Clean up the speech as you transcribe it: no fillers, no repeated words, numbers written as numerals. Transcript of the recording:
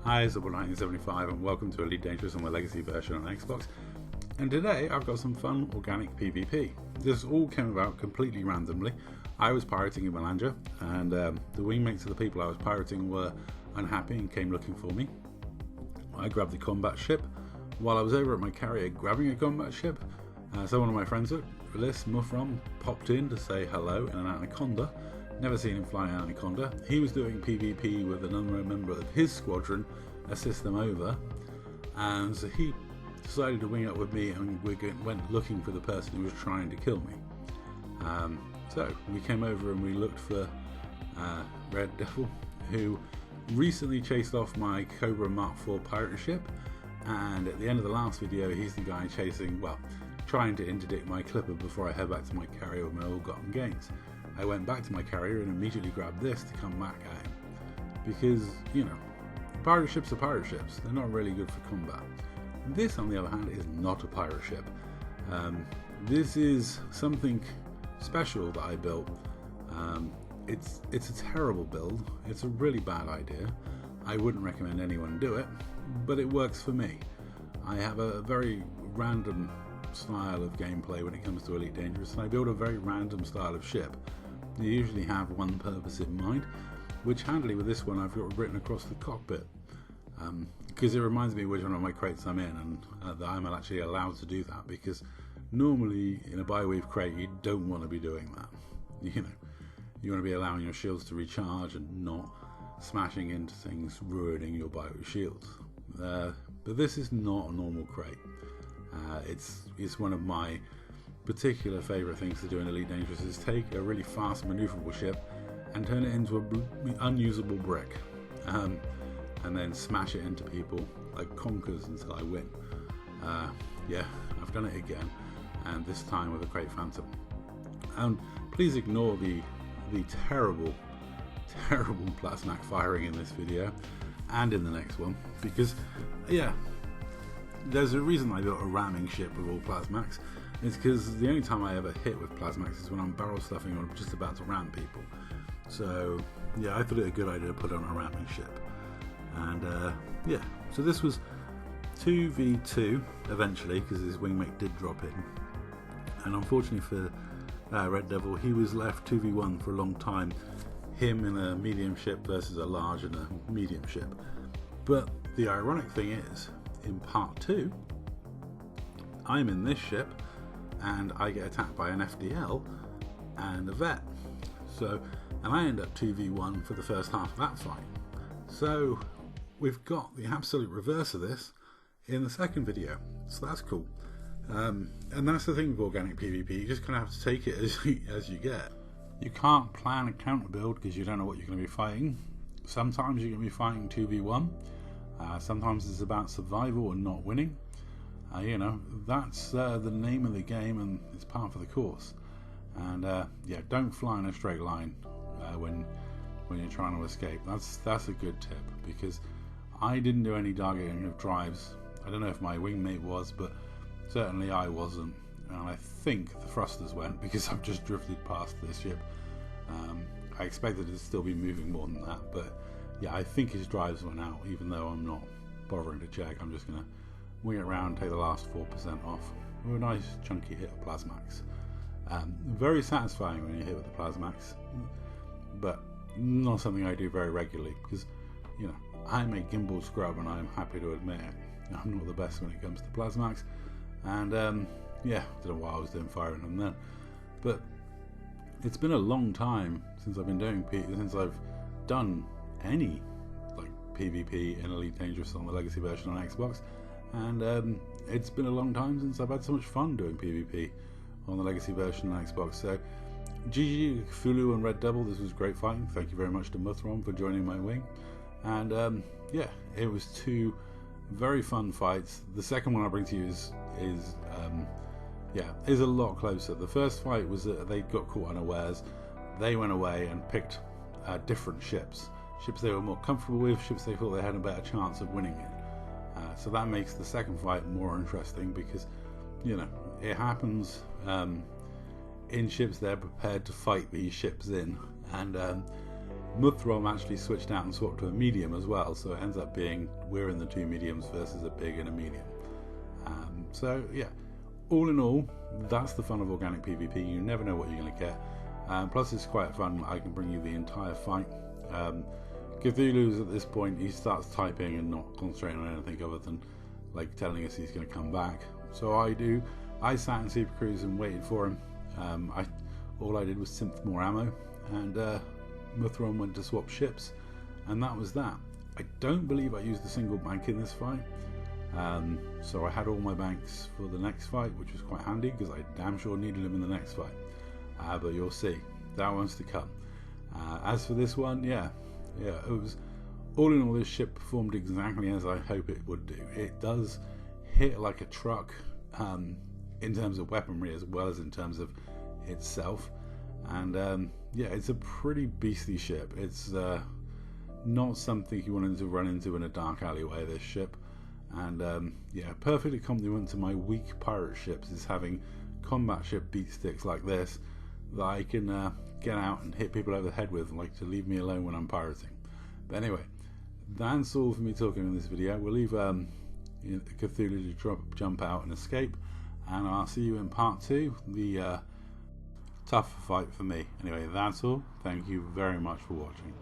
Hi, it's Double1975 and welcome to Elite Dangerous on my legacy version on Xbox. And today I've got some fun organic PvP. This all came about completely randomly. I was pirating in Malanja and the wingmates of the people I was pirating were unhappy and came looking for me. I grabbed the combat ship. While I was over at my carrier grabbing a combat ship, so one of my friends, MuthaRom, popped in to say hello in an Conda. Never seen him fly an Conda. He was doing PvP with another member of his squadron, assist them over, and so he decided to wing up with me and we went looking for the person who was trying to kill me. So we came over and we looked for Red Devil, who recently chased off my Cobra Mark IV pirate ship, and at the end of the last video he's the guy trying to interdict my clipper before I head back to my carrier with my ill-gotten gains. I went back to my carrier and immediately grabbed this to come back at him, because, you know, pirate ships are pirate ships. They're not really good for combat. This, on the other hand, is not a pirate ship. This is something special that I built. It's a terrible build. It's a really bad idea. I wouldn't recommend anyone do it, but it works for me. I have a very random style of gameplay when it comes to Elite Dangerous, and I build a very random style of ship. You usually have one purpose in mind, which handily with this one I've got written across the cockpit, because it reminds me which one of my crates I'm in, and that I'm actually allowed to do that, because normally in a bi-weave crate you don't want to be doing that. You know, you want to be allowing your shields to recharge and not smashing into things, ruining your bi-weave shields. But this is not a normal crate. It's one of my particular favourite things to do in Elite Dangerous is take a really fast maneuverable ship and turn it into an unusable brick, and then smash it into people like conkers until I win. Yeah, I've done it again, and this time with a Crate Phantom. And please ignore the terrible plasmac firing in this video and in the next one, because yeah, there's a reason I built a ramming ship with all plasmacs. It's because the only time I ever hit with plasmacs is when I'm barrel stuffing or I'm just about to ram people. So yeah, I thought it a good idea to put on a ramming ship. And yeah, so this was 2v2 eventually, because his wingmate did drop in. And unfortunately for Red Devil, he was left 2v1 for a long time. Him in a medium ship versus a large and a medium ship. But the ironic thing is, in part 2, I'm in this ship and I get attacked by an FDL and a vet. So, and I end up 2v1 for the first half of that fight. So we've got the absolute reverse of this in the second video. So that's cool. And that's the thing with organic PvP, you just kind of have to take it as you get. You can't plan a counter build because you don't know what you're going to be fighting. Sometimes you're going to be fighting 2v1. Sometimes it's about survival and not winning. You know, that's the name of the game, and it's part of the course. And yeah, don't fly in a straight line when you're trying to escape. That's a good tip, because I didn't do any targeting of drives. I don't know if my wingmate was, but certainly I wasn't. And I think the thrusters went, because I've just drifted past this ship. I expected it to still be moving more than that, but yeah, I think his drives went out, even though I'm not bothering to check. I'm just going to wing it around, take the last 4% off with a nice chunky hit of plasmacs. Very satisfying when you hit with the plasmacs, but not something I do very regularly, because, you know, I'm a gimbal scrub and I'm happy to admit it. I'm not the best when it comes to plasmacs, and yeah, I don't know why I was doing firing them then, but it's been a long time since I've been doing since I've done any like PvP in Elite Dangerous on the legacy version on Xbox, and it's been a long time since I've had so much fun doing PvP on the legacy version on Xbox. So GG Fulu and Red Devil, this was great fighting. Thank you very much to MuthaRom for joining my wing, and yeah, it was two very fun fights. The second one I bring to you is a lot closer. The first fight was that they got caught unawares. They went away and picked different ships they were more comfortable with, ships they thought they had a better chance of winning it. So that makes the second fight more interesting, because, you know, it happens in ships they're prepared to fight these ships in, and MuthaRom actually switched out and swapped to a medium as well, so it ends up being we're in the 2 mediums versus a big and a medium. So yeah, all in all, that's the fun of organic PvP. You never know what you're going to get. Plus it's quite fun. I can bring you the entire fight. Cthulhu's at this point, he starts typing and not concentrating on anything other than like telling us he's going to come back. So I sat in Super Cruise and waited for him. All I did was synth more ammo, and MuthaRom went to swap ships, and that was that. I don't believe I used a single bank in this fight, so I had all my banks for the next fight, which was quite handy because I damn sure needed them in the next fight. But you'll see, that one's to come. As for this one, yeah, it was all in all, this ship performed exactly as I hope it would do. It does hit like a truck in terms of weaponry as well as in terms of itself, and yeah, it's a pretty beastly ship. It's not something you wanted to run into in a dark alleyway, this ship, and yeah, perfectly complement to my weak pirate ships is having combat ship beat sticks like this that I can get out and hit people over the head with, like to leave me alone when I'm pirating. But anyway, that's all for me talking in this video. We'll leave Cthulhu to jump out and escape, and I'll see you in part 2, the tough fight for me. Anyway, that's all. Thank you very much for watching.